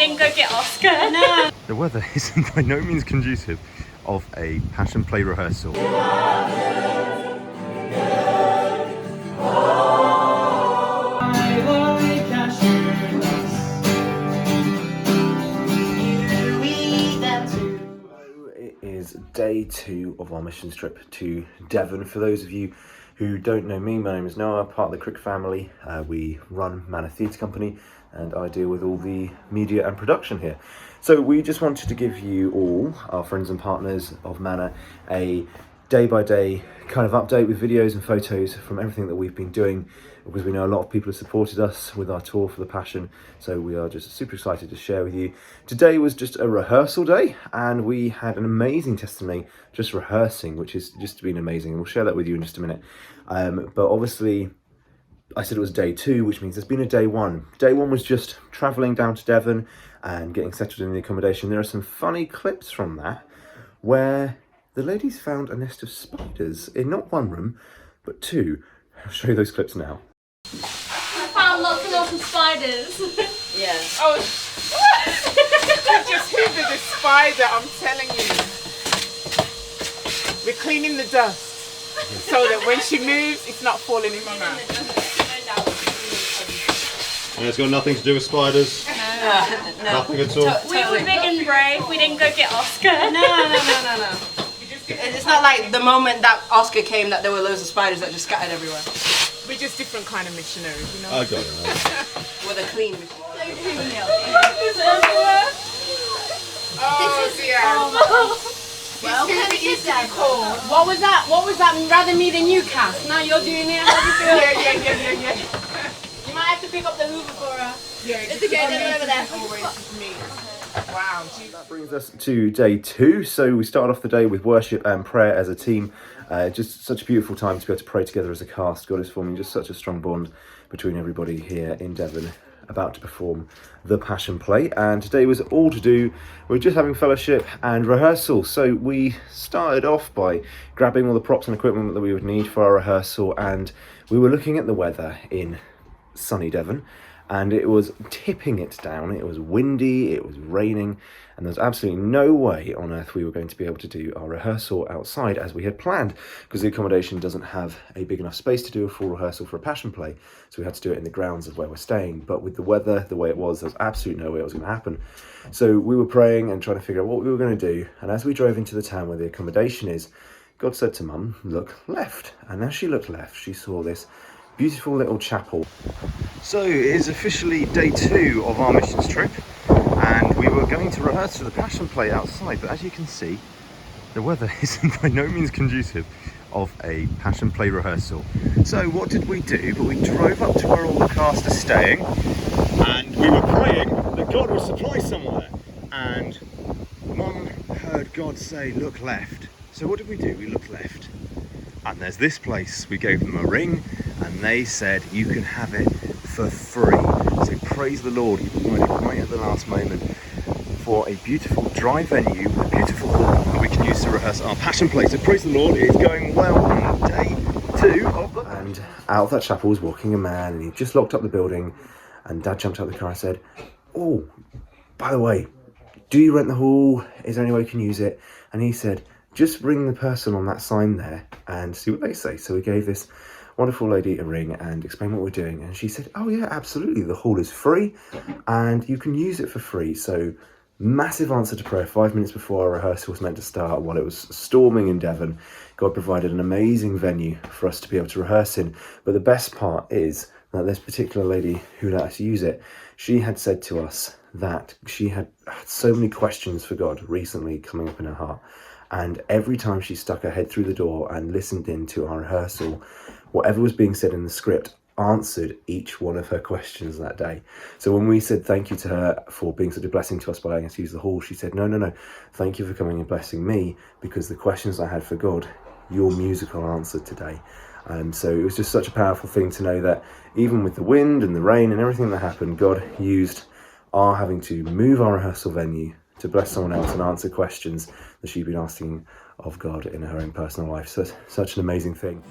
didn't go get Oscar. No. The weather is by no means conducive of a passion play rehearsal. It is day 2 of our mission trip to Devon. For those of you who don't know me, my name is Noah, part of the Crick family. We run Manor Theatre Company and I deal with all the media and production here. So we just wanted to give you all, our friends and partners of Manor, a day-by-day kind of update with videos and photos from everything that we've been doing, because we know a lot of people have supported us with our tour for the Passion, so we are just super excited to share with you. Today was just a rehearsal day and we had an amazing testimony just rehearsing, which has just been amazing, and we'll share that with you in just a minute. But obviously I said it was day 2, which means there's been a day 1. Day 1 was just travelling down to Devon and getting settled in the accommodation. There are some funny clips from that where the ladies found a nest of spiders in not one room, but 2. I'll show you those clips now. I found lots and lots of spiders. Yeah. Oh, we just hoovered a spider, I'm telling you. We're cleaning the dust so that when she moves, it's not falling in my mouth. And it's got nothing to do with spiders? No. Nothing at all? We were big and brave, we didn't go get Oscar. No. It's not like the moment that Oscar came that there were loads of spiders that just scattered everywhere. We're just different kind of missionaries, you know? I got it. With a clean. Oh dear. Well, What was that? What was that? Rather me than you, Cass. Now you're doing it. How do you feel? Yeah. You might have to pick up the Hoover for her. Yeah, it's okay, they're over there. Always me. Wow. That brings us to day 2. So we started off the day with worship and prayer as a team. Just such a beautiful time to be able to pray together as a cast. God is forming just such a strong bond between everybody here in Devon, about to perform the Passion Play. And today was all to do with just having fellowship and rehearsal. So we started off by grabbing all the props and equipment that we would need for our rehearsal, and we were looking at the weather in sunny Devon, and it was tipping it down. It was windy, it was raining, and there was absolutely no way on earth we were going to be able to do our rehearsal outside as we had planned, because the accommodation doesn't have a big enough space to do a full rehearsal for a Passion Play, so we had to do it in the grounds of where we're staying. But with the weather the way it was, there was absolutely no way it was going to happen. So we were praying and trying to figure out what we were going to do, and as we drove into the town where the accommodation is, God said to Mum, "Look left." And as she looked left, she saw this beautiful little chapel. So it is officially day 2 of our missions trip, and we were going to rehearse for the Passion Play outside, but as you can see, the weather is by no means conducive of a Passion Play rehearsal. So what did we do? But we drove up to where all the cast are staying, and we were praying that God would supply somewhere, and Mum heard God say, "Look left." So what did we do? We looked left, and there's this place. We gave them a ring and they said, "You can have it for free." So praise the Lord, He provided right at the last moment for a beautiful dry venue, a beautiful hall that we can use to rehearse our Passion Play. So praise the Lord, it is going well on day 2 of the... And out of that chapel was walking a man, and he just locked up the building, and Dad jumped out of the car and said, "Oh, by the way, do you rent the hall? Is there any way you can use it?" And he said, "Just ring the person on that sign there and see what they say." So we gave this wonderful lady a ring and explained what we're doing, and she said, "Oh yeah, absolutely, the hall is free and you can use it for free." So massive answer to prayer 5 minutes before our rehearsal was meant to start, while it was storming in Devon. God provided an amazing venue for us to be able to rehearse in. But the best part is that this particular lady who let us use it, she had said to us that she had so many questions for God recently coming up in her heart, and every time she stuck her head through the door and listened in to our rehearsal, whatever was being said in the script answered each one of her questions that day. So when we said thank you to her for being such a blessing to us by letting us use the hall, she said, no, thank you for coming and blessing me, because the questions I had for God, your musical answered today. So it was just such a powerful thing to know that even with the wind and the rain and everything that happened, God used our having to move our rehearsal venue to bless someone else and answer questions that she'd been asking of God in her own personal life. So such an amazing thing.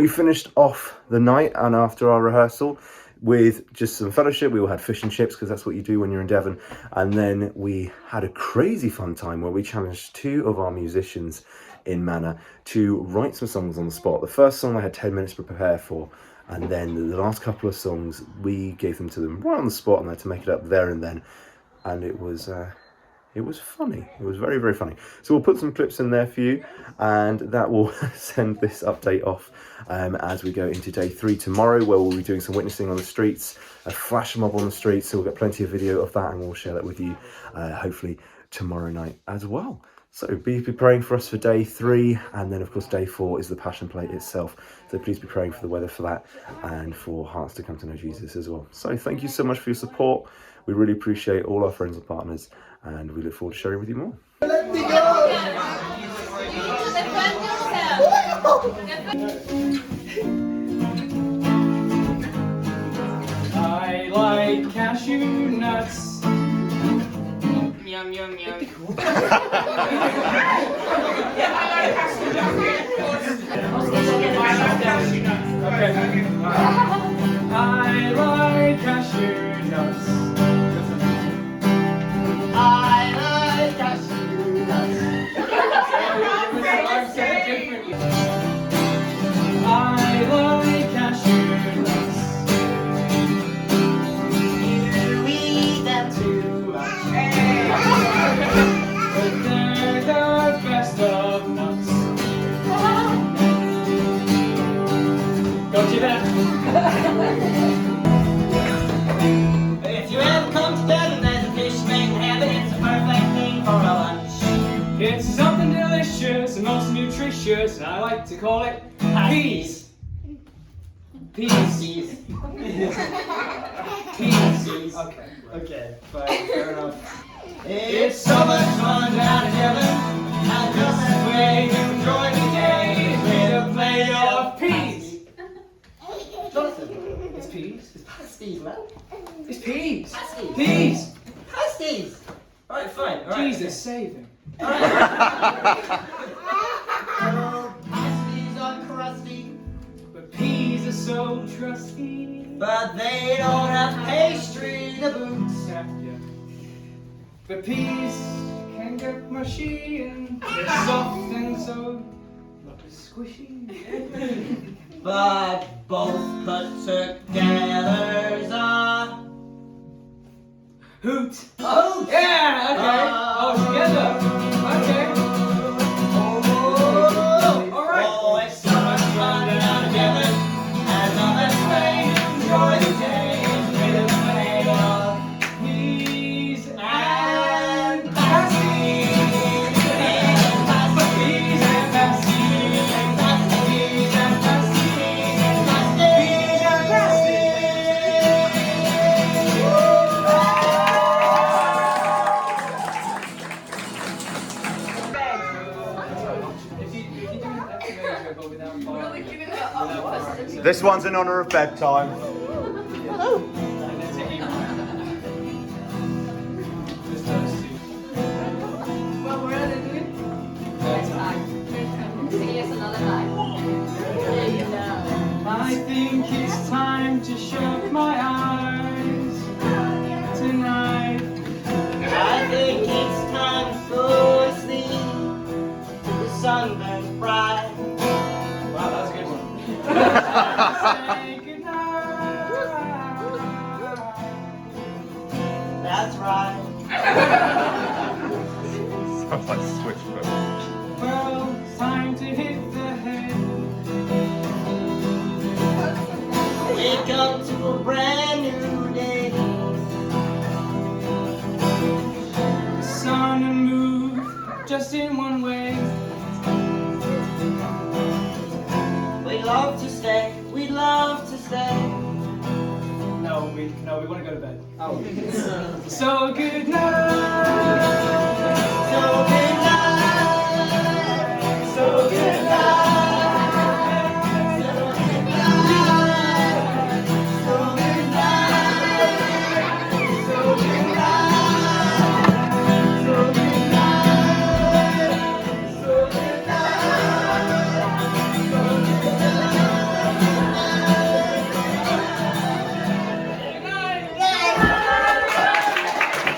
finished off the night and after our rehearsal with just some fellowship. We all had fish and chips because that's what you do when you're in Devon. And then we had a crazy fun time where we challenged 2 of our musicians in Manor to write some songs on the spot. The first song I had 10 minutes to prepare for, and then the last couple of songs we gave them to them right on the spot and they had to make it up there and then. And it was funny. It was very, very funny. So we'll put some clips in there for you, and that will send this update off as we go into day 3 tomorrow, where we'll be doing some witnessing on the streets, a flash mob on the streets. So we'll get plenty of video of that, and we'll share that with you hopefully tomorrow night as well. So be praying for us for day 3, and then of course day 4 is the Passion Play itself. So please be praying for the weather for that, and for hearts to come to know Jesus as well. So thank you so much for your support. We really appreciate all our friends and partners, and we look forward to sharing with you more. I like cashew nuts. Yum, yum, yum. Okay. I like cashew nuts. I like cashew nuts. I like cashew nuts. You eat them too much. But they're the best of nuts. Don't you bet. If you ever come to Devon, there's a fish making heaven. It's a perfect thing for a lunch. It's something delicious and most nutritious, and I like to call it peas. Peas. Peas. Okay, fine, fair enough. It's so much fun down in Devon, and just the way to enjoy the day is with a plate of peas. Jonathan, it's peas. It's pasties, man. It's peas. Pasties. Peas. Pasties. Alright, fine. All right. Jesus, save him. Pasties are crusty, but peas are so trusty. But they don't have pastry to boot. Yeah. But peas can get mushy and they're soft and so squishy. But both put together's a hoot. Oh, yeah, okay. Together. Okay. All right. Oh, it's so much fun down together. And the best way to enjoy the day is with a plate of peas and pasties. And pasties and pasties and pasties and pasties and pasties and pasties. This one's in honour of bedtime. What were they doing? Sing us another time. I think it's time to shut my eyes tonight. I think it's time to go to sleep. The sun burns bright. Wow, that's a good one. Say goodnight. That's right. Sounds like Switchfoot. Well, it's time to hit the hay. Wake up to a brand new day. The sun and move just in one way. We'd love to stay. We'd love to stay. No, we want to go to bed. Oh. So good night.